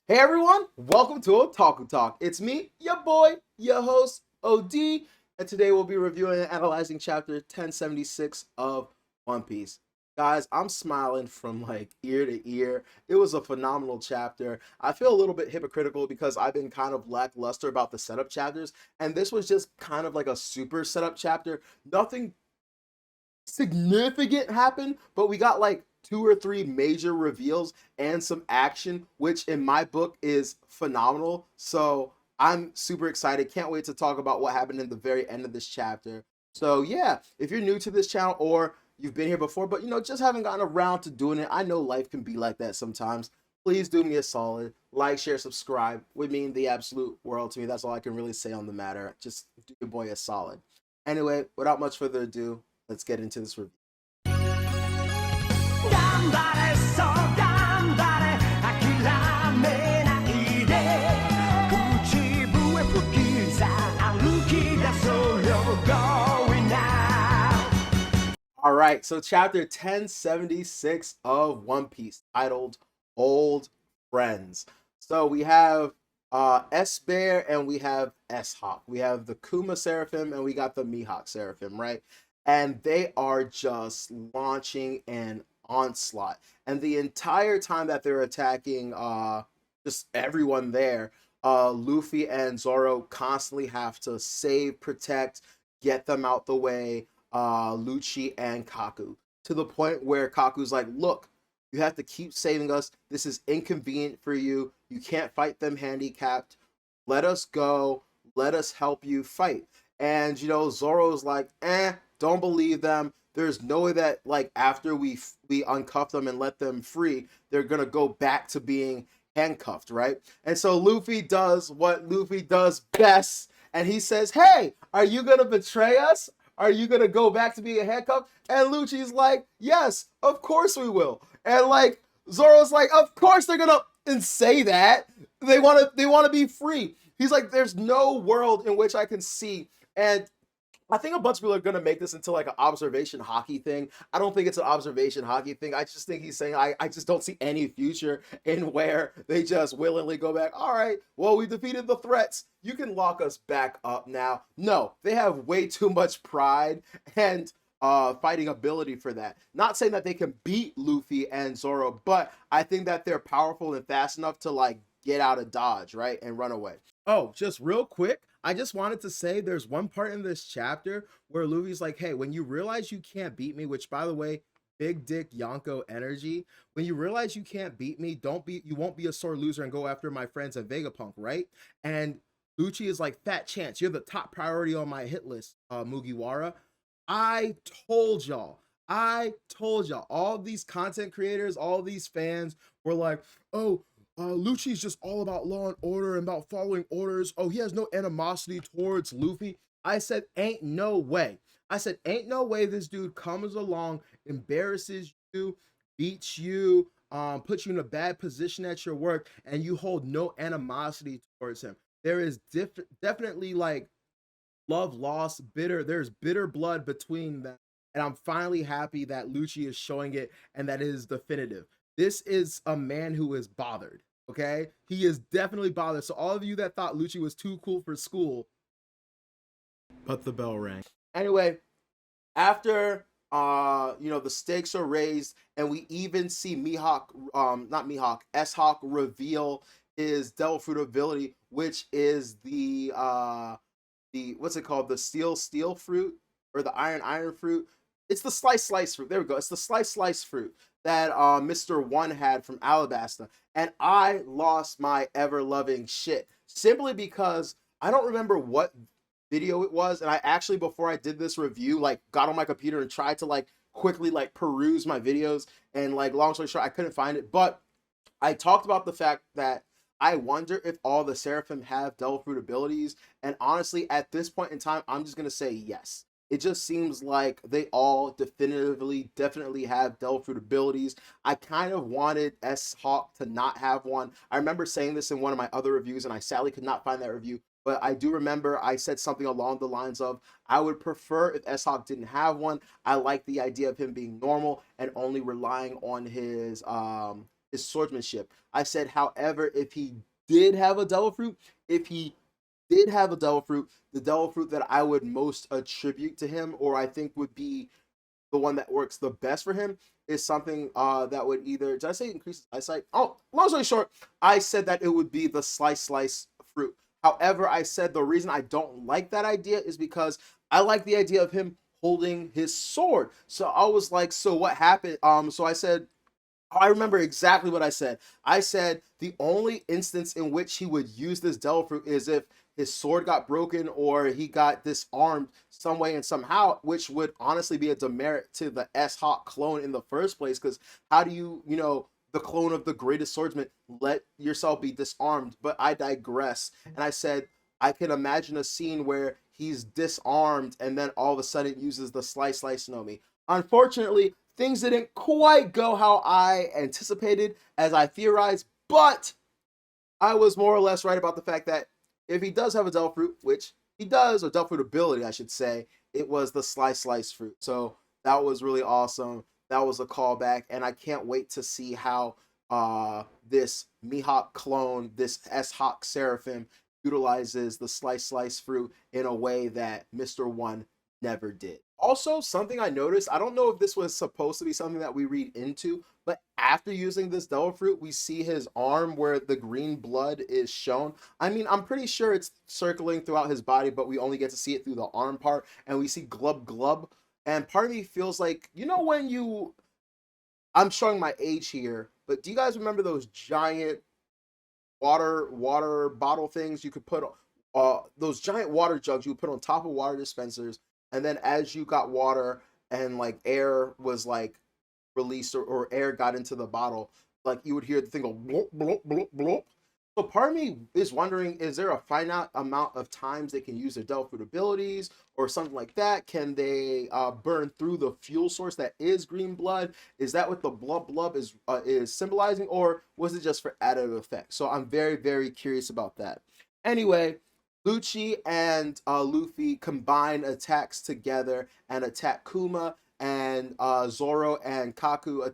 Hey everyone, welcome to Otaku Talk. It's me, your boy, your host, OD, and today we'll be reviewing and analyzing chapter 1076 of One Piece. Guys, I'm smiling from like ear to ear. It was a phenomenal chapter. I feel a little bit hypocritical because I've been kind of lackluster about the setup chapters, and this was just kind of like a super setup chapter. Nothing significant happen, but we got like two or three major reveals and some action, which in my book is phenomenal. So I'm super excited. Can't wait to talk about what happened in the very end of this chapter. So yeah, if you're new to this channel or you've been here before, but just haven't gotten around to doing it, I know life can be like that sometimes. Please do me a solid, like, share, subscribe. Would mean the absolute world to me. That's all I can really say on the matter. Just do your boy a solid. Anyway, without much further ado, let's get into this review. 頑張れそう頑張れ諦めないで口笛吹きさ歩き出そうよ Going now. All right, so chapter 1076 of One Piece, titled Old Friends. So we have S Bear and we have S Hawk. We have the Kuma Seraphim and we got the Mihawk Seraphim, right? And they are just launching an onslaught. And the entire time that they're attacking just everyone there, Luffy and Zoro constantly have to save, protect, get them out the way, Lucci and Kaku, to the point where Kaku's like, look, you have to keep saving us. This is inconvenient for you. You can't fight them handicapped. Let us go. Let us help you fight. And Zoro's like, don't believe them. There's no way that like after we uncuff them and let them free, they're gonna go back to being handcuffed, right? And so Luffy does what Luffy does best, and he says, "Hey, are you gonna betray us? Are you gonna go back to being handcuffed?" And Lucci's like, "Yes, of course we will." And like Zoro's like, "Of course they're gonna," and say that they wanna be free. He's like, "There's no world in which I can see." And I think a bunch of people are gonna make this into like an observation hockey thing. I don't think it's an observation hockey thing. I just think he's saying I just don't see any future in where they just willingly go back. All right, well, we defeated the threats. You can lock us back up now. No, they have way too much pride and fighting ability for that. Not saying that they can beat Luffy and Zoro, but I think that they're powerful and fast enough to like get out of Dodge, right, and run away. Oh, just real quick, I just wanted to say there's one part in this chapter where Luffy's like, hey, when you realize you can't beat me, which by the way, big dick Yonko energy, when you realize you can't beat me, you won't be a sore loser and go after my friends at Vegapunk, right? And Lucci is like, fat chance, you're the top priority on my hit list, Mugiwara. I told y'all. I told y'all. All these content creators, all these fans were like, oh, Lucci's just all about law and order and about following orders. Oh, he has no animosity towards Luffy. I said, ain't no way. I said, ain't no way this dude comes along, embarrasses you, beats you, puts you in a bad position at your work, and you hold no animosity towards him. There is definitely like love lost, bitter. There's bitter blood between them. And I'm finally happy that Lucci is showing it and that it is definitive. This is a man who is bothered. Okay, he is definitely bothered. So all of you that thought Lucci was too cool for school, but the bell rang. Anyway, after the stakes are raised and we even see Mihawk, not Mihawk, S-Hawk reveal his devil fruit ability, which is the what's it called, the steel fruit, or the iron fruit. It's the slice fruit. There we go. It's the slice fruit that Mr. One had from Alabasta. And I lost my ever loving shit simply because I don't remember what video it was. And I actually, before I did this review, like got on my computer and tried to like quickly like peruse my videos. And like long story short, I couldn't find it. But I talked about the fact that I wonder if all the Seraphim have Devil Fruit abilities. And honestly, at this point in time, I'm just going to say yes. It just seems like they all definitely have Devil Fruit abilities. I kind of wanted S-Hawk to not have one. I remember saying this in one of my other reviews, and I sadly could not find that review. But I do remember I said something along the lines of, I would prefer if S-Hawk didn't have one. I like the idea of him being normal and only relying on his his swordsmanship. I said, however, if he did have a devil fruit, if he did have a devil fruit, the devil fruit that I would most attribute to him, or I think would be the one that works the best for him, is something that would either, did I say increase his eyesight? Oh, long story short, I said that it would be the slice fruit. However, I said the reason I don't like that idea is because I like the idea of him holding his sword. So I was like, so what happened? So I said, I remember exactly what I said. I said the only instance in which he would use this devil fruit is if his sword got broken or he got disarmed some way and somehow, which would honestly be a demerit to the S-Hawk clone in the first place. Because how do you, the clone of the greatest swordsman, let yourself be disarmed? But I digress. And I said, I can imagine a scene where he's disarmed and then all of a sudden uses the slice no me. Unfortunately, things didn't quite go how I anticipated, as I theorized, but I was more or less right about the fact that if he does have a devil fruit, which he does, or devil fruit ability, I should say, it was the slice fruit. So that was really awesome. That was a callback, and I can't wait to see how this Mihawk clone, this S-Hawk Seraphim, utilizes the slice fruit in a way that Mr. One never did. Also, something I noticed, I don't know if this was supposed to be something that we read into, but after using this devil fruit, we see his arm where the green blood is shown. I mean, I'm pretty sure it's circling throughout his body, but we only get to see it through the arm part, and we see glub glub. And part of me feels like, when you, I'm showing my age here, but do you guys remember those giant water bottle things you could put, those giant water jugs you would put on top of water dispensers, and then as you got water and like air was like released, or air got into the bottle, like you would hear the thing go blop blop blop blop. So part of me is wondering, is there a finite amount of times they can use their devil fruit abilities or something like that? Can they burn through the fuel source that is green blood? Is that what the blub blub is symbolizing, or was it just for added effect? So I'm very, very curious about that. Anyway, Lucci and Luffy combine attacks together and attack Kuma, and Zoro and Kaku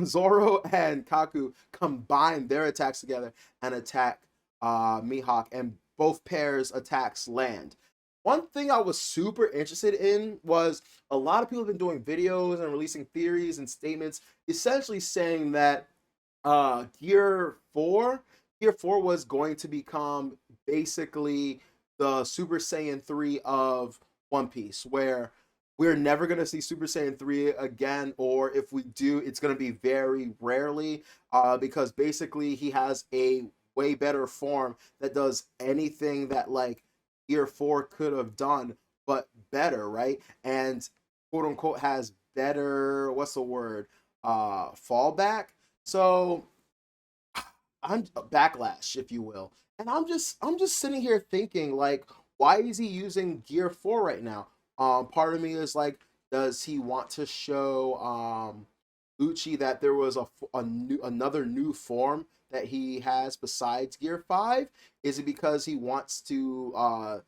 Zoro and Kaku combine their attacks together and attack Mihawk, and both pairs' attacks land. One thing I was super interested in was a lot of people have been doing videos and releasing theories and statements essentially saying that Gear 4 was going to become basically the Super Saiyan 3 of One Piece, where we're never going to see Super Saiyan 3 again, or if we do, it's going to be very rarely, because basically he has a way better form that does anything that like Gear 4 could have done, but better, right? And quote unquote has better, what's the word? Fallback. So I'm backlash, if you will. And I'm just sitting here thinking like, why is he using Gear 4 right now? Part of me is like, does he want to show Lucci that there was another new form that he has besides Gear 5? Is it because he wants to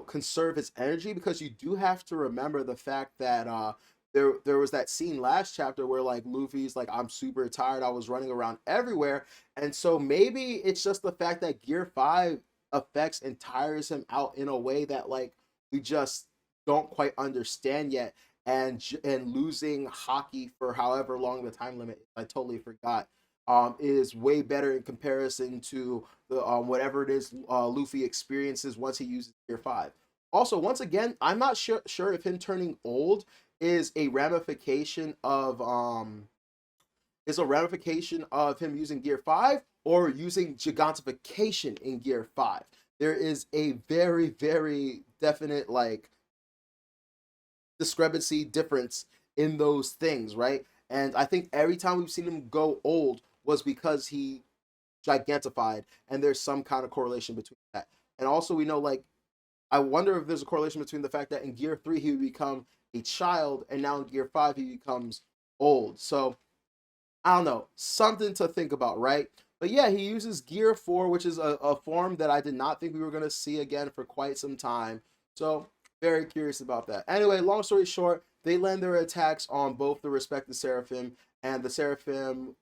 conserve his energy? Because you do have to remember the fact that there was that scene last chapter where like Luffy's like, I'm super tired, I was running around everywhere. And so maybe it's just the fact that Gear 5 affects and tires him out in a way that like we just don't quite understand yet. And losing hockey for however long the time limit, I totally forgot, is way better in comparison to the whatever it is Luffy experiences once he uses Gear 5. Also, once again, I'm not sure if him turning old is a ramification of him using Gear 5 or using gigantification in Gear 5. There is a very, very definite like discrepancy difference in those things, right? And I think every time we've seen him go old was because he gigantified, and there's some kind of correlation between that. And also we know like, I wonder if there's a correlation between the fact that in Gear 3 he would become a child and now in Gear 5 he becomes old. So I don't know, something to think about, right? But yeah, he uses Gear 4, which is a form that I did not think we were going to see again for quite some time. So very curious about that. Anyway, long story short, they land their attacks on both the respective Seraphim, and the Seraphim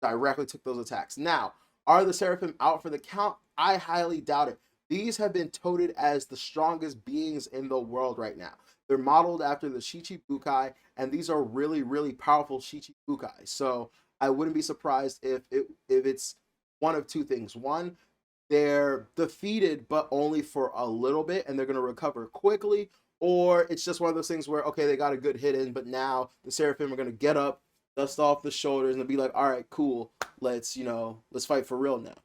directly took those attacks. Now, are the Seraphim out for the count? I highly doubt it. These have been touted as the strongest beings in the world right now. They're modeled after the Shichibukai, and these are really, really powerful Shichibukai. So I wouldn't be surprised if it's one of two things. One, they're defeated, but only for a little bit, and they're going to recover quickly. Or it's just one of those things where, okay, they got a good hit in, but now the Seraphim are going to get up, dust off the shoulders, and be like, all right, cool, let's fight for real now.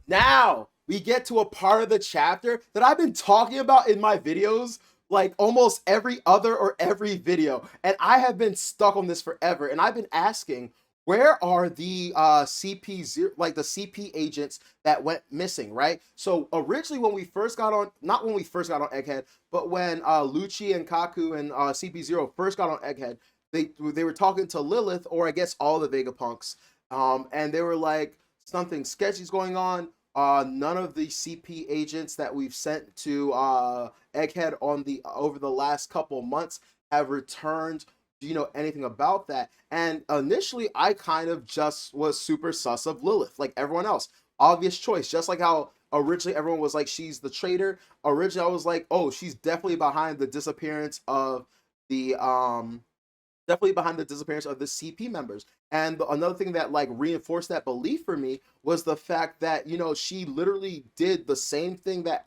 Now we get to a part of the chapter that I've been talking about in my videos, like almost every other or every video, and I have been stuck on this forever. And I've been asking, where are the CP0, like the CP agents that went missing, right? So originally, when we first got on, not when we first got on Egghead, but when Lucci and Kaku and CP0 first got on Egghead, they were talking to Lilith, or I guess all the Vegapunks, and they were like, something sketchy's going on. None of the CP agents that we've sent to Egghead on the over the last couple months have returned. Do you know anything about that? And initially, I kind of just was super sus of Lilith, like everyone else. Obvious choice, just like how originally everyone was like, she's the traitor. Originally, I was like, oh, she's definitely behind the disappearance of the CP members. And another thing that like reinforced that belief for me was the fact that, she literally did the same thing that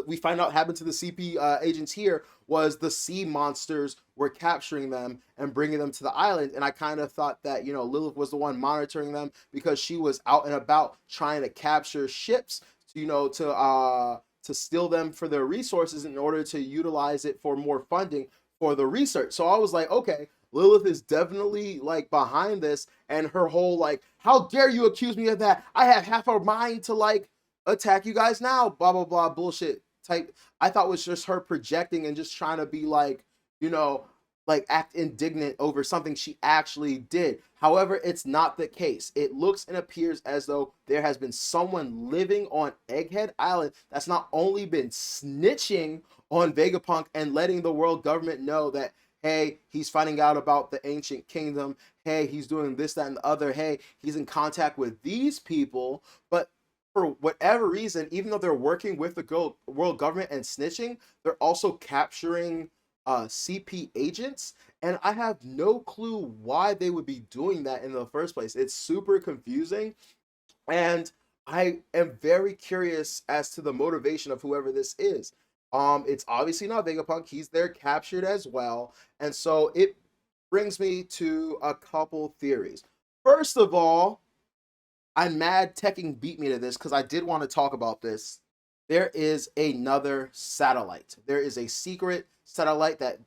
we find out happened to the CP agents here. Was the sea monsters were capturing them and bringing them to the island. And I kind of thought that, Lilith was the one monitoring them, because she was out and about trying to capture ships, to steal them for their resources in order to utilize it for more funding for the research. So I was like, okay, Lilith is definitely like behind this, and her whole like, how dare you accuse me of that? I have half a mind to like attack you guys now, blah blah blah bullshit type. I thought was just her projecting and just trying to be like, like act indignant over something she actually did. However, it's not the case. It looks and appears as though there has been someone living on Egghead Island that's not only been snitching on Vegapunk and letting the world government know that, hey, he's finding out about the ancient kingdom, hey, he's doing this, that, and the other, hey, he's in contact with these people, but for whatever reason, even though they're working with the world government and snitching, they're also capturing CP agents, and I have no clue why they would be doing that in the first place. It's super confusing, and I am very curious as to the motivation of whoever this is. It's obviously not Vegapunk. He's there captured as well, and so it brings me to a couple theories. First of all, I'm mad Tekken beat me to this because I did want to talk about this. There is another satellite. There is a secret satellite that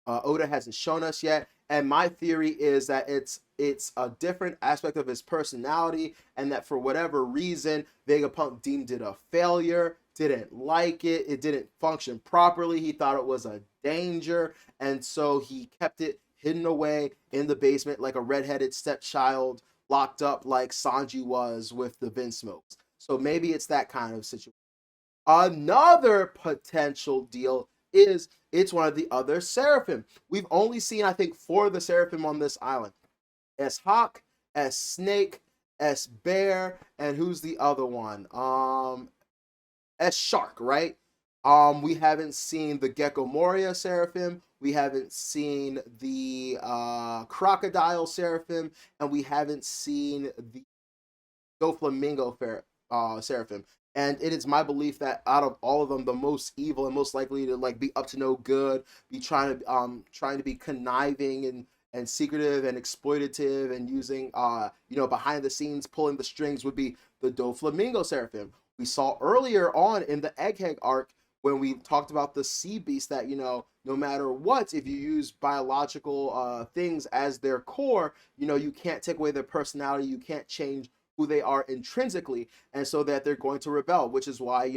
Oda hasn't shown us yet, and my theory is that it's a different aspect of his personality, and that for whatever reason, Vegapunk deemed it a failure, didn't like it, it didn't function properly, he thought it was a danger, and so he kept it hidden away in the basement like a redheaded stepchild, locked up like Sanji was with the Vinsmokes. So maybe it's that kind of situation. Another potential deal is it's one of the other Seraphim. We've only seen, I think, 4 of the Seraphim on this island. S Hawk, S Snake, S Bear, and who's the other one? S Shark, right? We haven't seen the Gecko Moria Seraphim. We haven't seen the Crocodile Seraphim, and we haven't seen the Doflamingo Seraphim. And it is my belief that out of all of them, the most evil and most likely to like be up to no good, be trying to be conniving and secretive and exploitative and using behind the scenes pulling the strings would be the Doflamingo Seraphim. We saw earlier on in the Egghead arc when we talked about the sea beast that, no matter what, if you use biological things as their core, you can't take away their personality, you can't change who they are intrinsically, and so that they're going to rebel, which is why,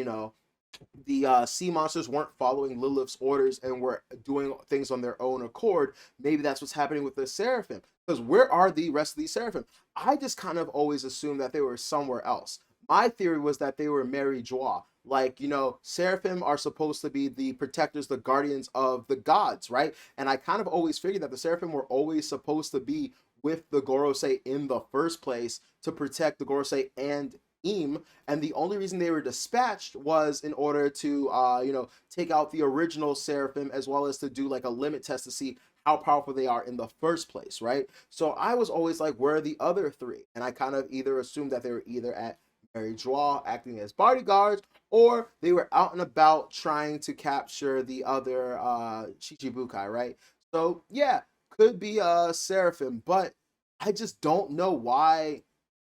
the sea monsters weren't following Lilith's orders and were doing things on their own accord. Maybe that's what's happening with the Seraphim. Because where are the rest of these Seraphim? I just kind of always assumed that they were somewhere else. My theory was that they were Mary Joie. Like, seraphim are supposed to be the protectors, the guardians of the gods, right? And I kind of always figured that the seraphim were always supposed to be with the Gorosei in the first place to protect the Gorosei and Im, and the only reason they were dispatched was in order to take out the original seraphim, as well as to do like a limit test to see how powerful they are in the first place, right? So I was always like, where are the other three? And I kind of either assumed that they were either at Mary Joie acting as bodyguards, or they were out and about trying to capture the other Shichibukai, right? So yeah, could be a Seraphim, but I just don't know why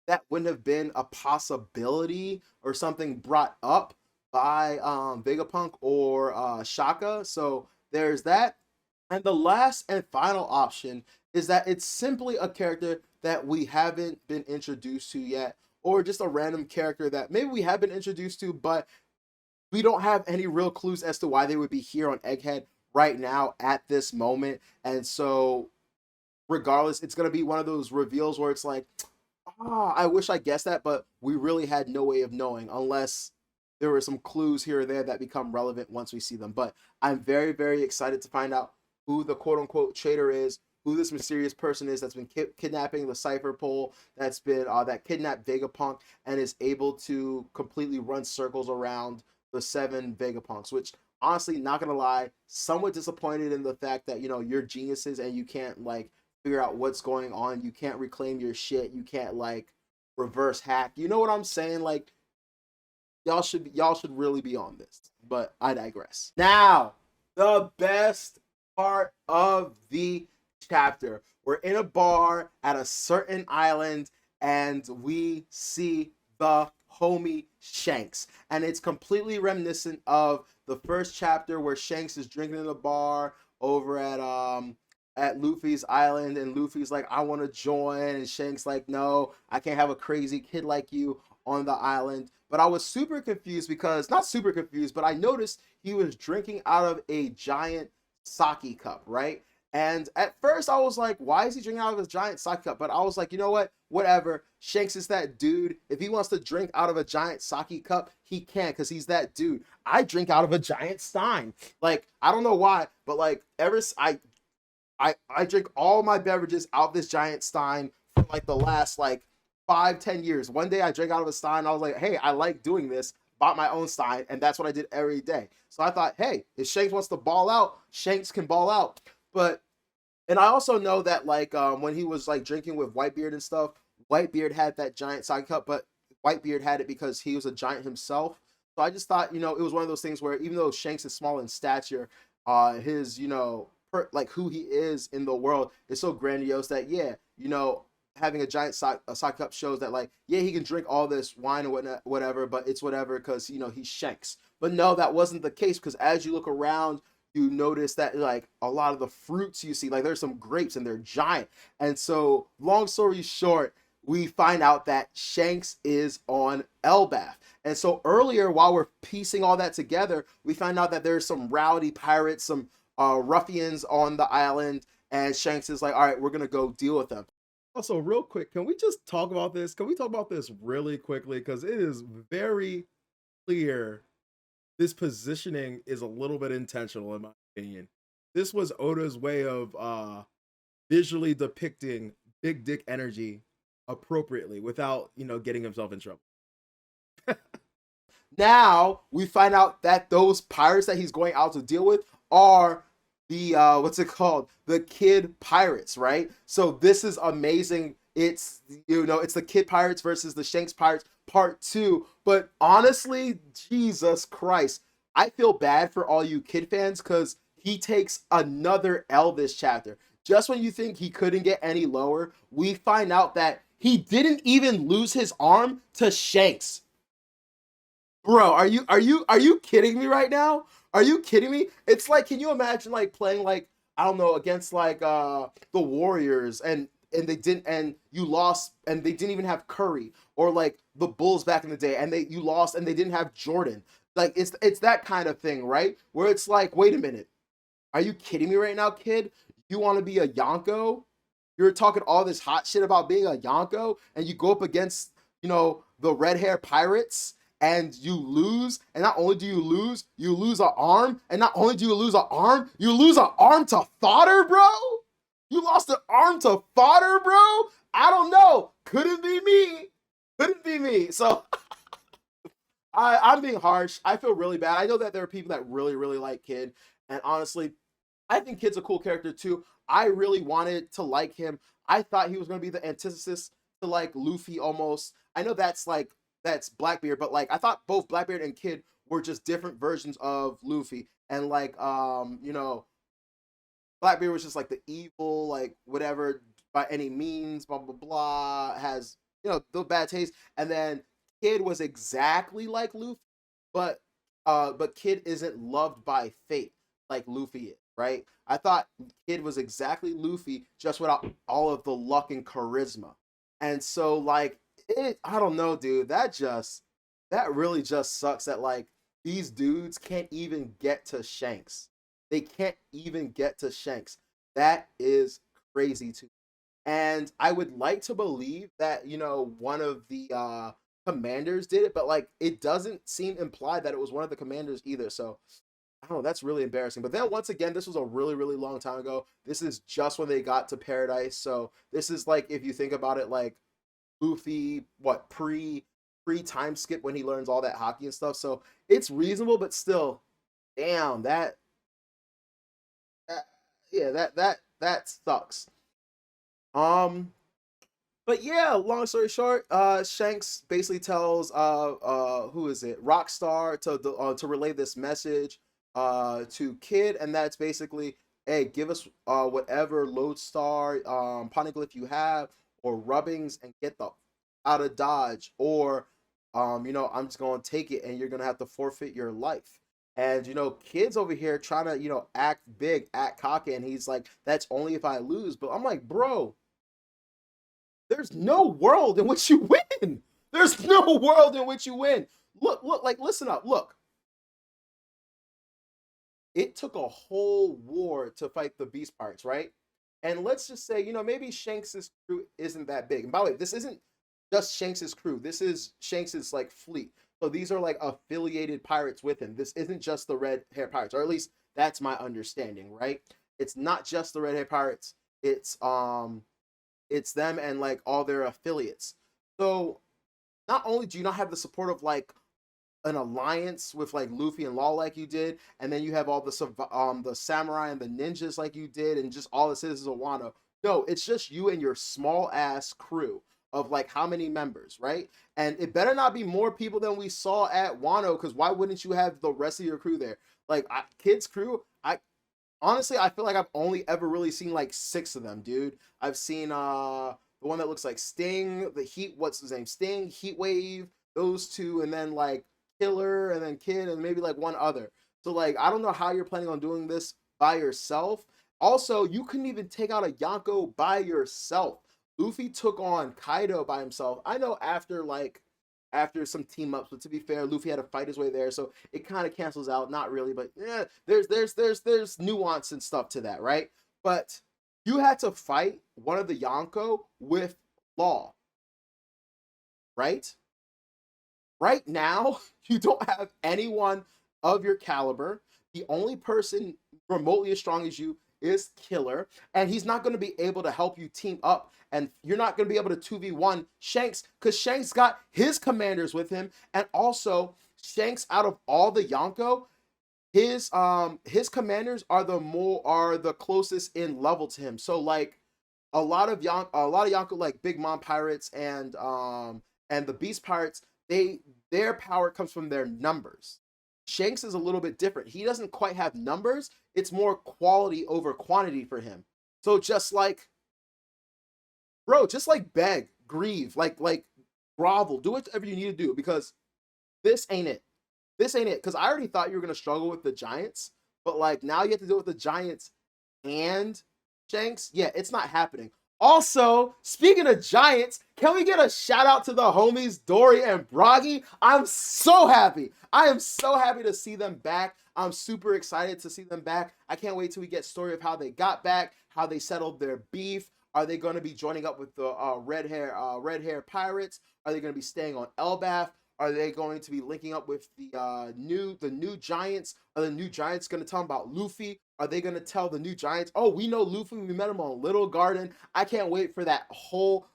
that wouldn't have been a possibility or something brought up by Vegapunk or Shaka. So there's that. And the last and final option is that it's simply a character that we haven't been introduced to yet, or just a random character that maybe we have been introduced to, but we don't have any real clues as to why they would be here on Egghead right now at this moment. And so, regardless, it's going to be one of those reveals where it's like, I wish I guessed that, but we really had no way of knowing unless there were some clues here or there that become relevant once we see them. But I'm very, very excited to find out who the quote unquote traitor is, who this mysterious person is that's been kidnapping the Cypher Pole, that's been that kidnapped Vegapunk and is able to completely run circles around the 7 Vegapunks, which honestly, not gonna lie, somewhat disappointed in the fact that you're geniuses and you can't like figure out what's going on. You can't reclaim your shit. You can't like reverse hack. You know what I'm saying? Like y'all should really be on this. But I digress. Now, the best part of the chapter. We're in a bar at a certain island and we see the homie Shanks. And it's completely reminiscent of the first chapter where Shanks is drinking in a bar over at Luffy's island, and Luffy's like, I want to join, and Shanks like, no, I can't have a crazy kid like you on the island. But I was super confused because, not super confused, but I noticed he was drinking out of a giant sake cup, right? And at first I was like, why is he drinking out of a giant sake cup? But I was like, you know what? Whatever. Shanks is that dude. If he wants to drink out of a giant sake cup, he can, because he's that dude. I drink out of a giant stein. Like, I don't know why, but like I drink all my beverages out this giant stein for like the last like 5-10 years. One day I drank out of a stein. I was like, hey, I like doing this. Bought my own stein, and that's what I did every day. So I thought, hey, if Shanks wants to ball out, Shanks can ball out. But and I also know that like when he was like drinking with Whitebeard and stuff, Whitebeard had that giant sake cup, but Whitebeard had it because he was a giant himself. So I just thought, it was one of those things where even though Shanks is small in stature, his like who he is in the world is so grandiose that yeah, having a giant sake cup shows that like yeah, he can drink all this wine or whatever, but it's whatever because he's Shanks. But no, that wasn't the case, because as you look around, you notice that like a lot of the fruits you see, like there's some grapes and they're giant. And so long story short, we find out that Shanks is on Elbaf. And so earlier, while we're piecing all that together, we find out that there's some rowdy pirates, some ruffians on the island, and Shanks is like, all right, we're gonna go deal with them. Also, real quick, can we just talk about this? Can we talk about this really quickly? Because it is very clear this positioning is a little bit intentional, in my opinion. This was Oda's way of visually depicting big dick energy appropriately without, getting himself in trouble. Now we find out that those pirates that he's going out to deal with are the what's it called? The Kid Pirates, right? So this is amazing. It's it's the Kid Pirates versus the Shanks Pirates part 2. But honestly, Jesus Christ, I feel bad for all you Kid fans because he takes another L this chapter. Just when you think he couldn't get any lower, we find out that he didn't even lose his arm to Shanks. Bro, are you kidding me right now? Are you kidding me? It's like, can you imagine like playing like, I don't know, against like the Warriors, and they didn't, and you lost, and they didn't even have Curry, or like the Bulls back in the day, and you lost and they didn't have Jordan. Like it's that kind of thing, right? Where it's like, wait a minute. Are you kidding me right now, kid? You want to be a Yonko? You're talking all this hot shit about being a Yonko, and you go up against the red hair pirates, and you lose, and not only do you lose an arm, and not only do you lose an arm, you lose an arm to fodder, bro. You lost an arm to fodder, bro. I don't know. Couldn't be me. Couldn't be me. So I'm being harsh. I feel really bad. I know that there are people that really, really like Kid, and honestly, I think Kid's a cool character too. I really wanted to like him. I thought he was going to be the antithesis to like Luffy almost. I know that's Blackbeard, but like I thought both Blackbeard and Kid were just different versions of Luffy, and like Blackbeard was just like the evil, like whatever by any means, blah blah blah, has the bad taste, and then Kid was exactly like Luffy, but Kid isn't loved by fate like Luffy is, right? I thought Kid was exactly Luffy, just without all of the luck and charisma, and so like I don't know, dude. That really just sucks that like these dudes can't even get to Shanks. They can't even get to Shanks. That is crazy to me. And I would like to believe that, one of the commanders did it, but like it doesn't seem implied that it was one of the commanders either. So I don't know, that's really embarrassing. But then once again, this was a really, really long time ago. This is just when they got to Paradise. So this is like if you think about it, like Luffy, what pre time skip when he learns all that hockey and stuff. So it's reasonable, but still, damn, that yeah, that sucks. Um, but yeah, long story short, Shanks basically tells who is it, Rockstar, to relay this message to Kid, and that's basically, hey, give us whatever lodestar poneglyph you have or rubbings and get the out of Dodge, or I'm just gonna take it and you're gonna have to forfeit your life. And Kid's over here trying to act big, act cocky, and he's like, that's only if I lose. But I'm like, bro, there's no world in which you win. There's no world in which you win. Look, like, listen up. Look, it took a whole war to fight the Beast Pirates, right? And let's just say, maybe Shanks's crew isn't that big. And by the way, this isn't just Shanks's crew. This is Shanks's like fleet. So these are like affiliated pirates with him. This isn't just the red hair pirates, or at least that's my understanding, right? It's not just the red hair pirates. It's them and like all their affiliates. So not only do you not have the support of like an alliance with like Luffy and Law like you did, and then you have all the samurai and the ninjas like you did, and just all the citizens of Wano. No, it's just you and your small ass crew of like how many members, right? And it better not be more people than we saw at Wano, because why wouldn't you have the rest of your crew there? Like Kid's crew, I honestly I feel like I've only ever really seen like 6 of them, dude. I've seen the one that looks like Sting, the Heat, what's his name? Sting, Heat Wave, those two, and then like Killer, and then Kid, and maybe like one other. So like I don't know how you're planning on doing this by yourself. Also, you couldn't even take out a Yonko by yourself. Luffy took on Kaido by himself. I know after some team ups, but to be fair, Luffy had to fight his way there, so it kind of cancels out. Not really, but yeah, there's nuance and stuff to that, right? But you had to fight one of the Yonko with Law, right? Right now, you don't have anyone of your caliber. The only person remotely as strong as you is Killer, and he's not going to be able to help you team up, and you're not going to be able to 2v1 Shanks, because Shanks got his commanders with him, and also Shanks, out of all the Yonko, his commanders are the closest in level to him. So like a lot of Yonko, like Big Mom pirates and the Beast pirates, their power comes from their numbers. Shanks is a little bit different. He doesn't quite have numbers. It's more quality over quantity for him. So just like, bro, just like beg, grieve, like grovel, do whatever you need to do, because this ain't it. This ain't it. Because I already thought you were gonna struggle with the Giants, but like now you have to deal with the Giants and Shanks. Yeah, it's not happening. Also, speaking of Giants, can we get a shout out to the homies Dory and Bragi? I'm so happy. I am so happy to see them back. I'm super excited to see them back. I can't wait till we get story of how they got back, how they settled their beef. Are they going to be joining up with the red hair pirates? Are they going to be staying on Elbaf? Are they going to be linking up with the new giants? Are the new giants going to tell them about Luffy? Are they going to tell the new giants, oh, we know Luffy, we met him on Little Garden? I can't wait for that whole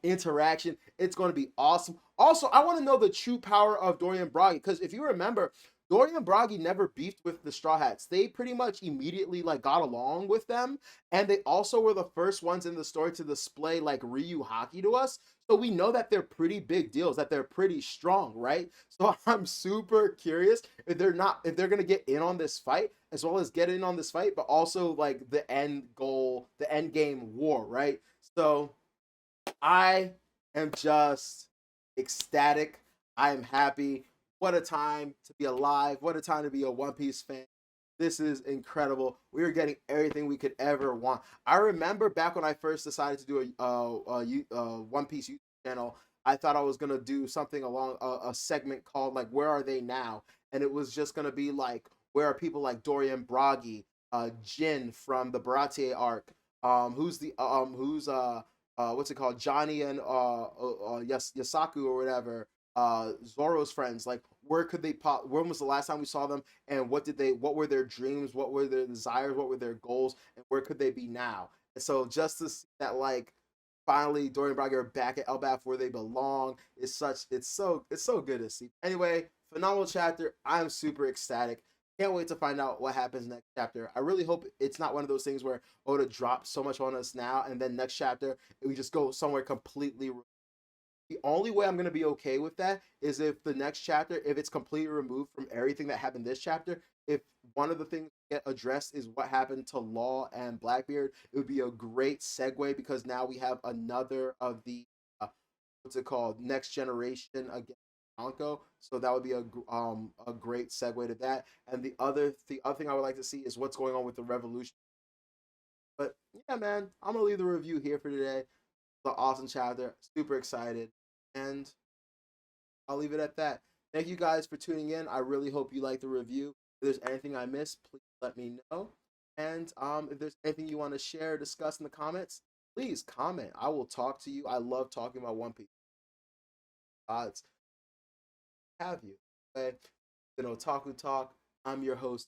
interaction. It's going to be awesome. Also, I want to know the true power of Dorian Broggy, because if you remember, Dorian Broggy never beefed with the Straw Hats. They pretty much immediately like got along with them, and they also were the first ones in the story to display like Ryu Haki to us. So we know that they're pretty big deals, that they're pretty strong, right? So I'm super curious if they're gonna get in on this fight, as well as get in on this fight, but also like the end goal, the end game war, right? So I am just ecstatic. I am happy. What a time to be alive. What a time to be a One Piece fan. This is incredible. We are getting everything we could ever want. I remember back when I first decided to do a One Piece YouTube channel, I thought I was going to do something along a segment called like Where Are They Now? And it was just going to be like, where are people like Dorian Broggy, Jin from the Baratie arc, what's it called, Johnny and Yasaku or whatever, Zoro's friends, like where could they pop, when was the last time we saw them, and what were their dreams, what were their desires, what were their goals, and where could they be now? And so just to see that like finally Dorian Broggy are back at Elbaf where they belong is it's so good to see. Anyway, phenomenal chapter. I'm super ecstatic. Can't wait to find out what happens next chapter. I really hope it's not one of those things where Oda drops so much on us now, and then next chapter we just go somewhere completely. The only way I'm gonna be okay with that is if the next chapter, if it's completely removed from everything that happened this chapter. If one of the things get addressed is what happened to Law and Blackbeard, it would be a great segue because now we have another of the what's it called, next generation against Anko. So that would be a great segue to that. And the other thing I would like to see is what's going on with the revolution. But yeah, man, I'm gonna leave the review here for today. The awesome chapter, super excited, and I'll leave it at that. Thank you guys for tuning in. I really hope you like the review. If there's anything I missed, please let me know. And if there's anything you want to share or discuss in the comments, please comment. I will talk to you. I love talking about One Piece. Odds have you. Okay, then Otaku Talk. I'm your host.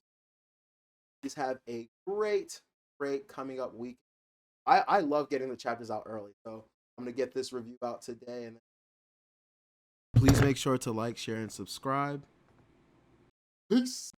Please have a great coming up week. I love getting the chapters out early, so I'm gonna get this review out today. And please make sure to like, share, and subscribe. Peace.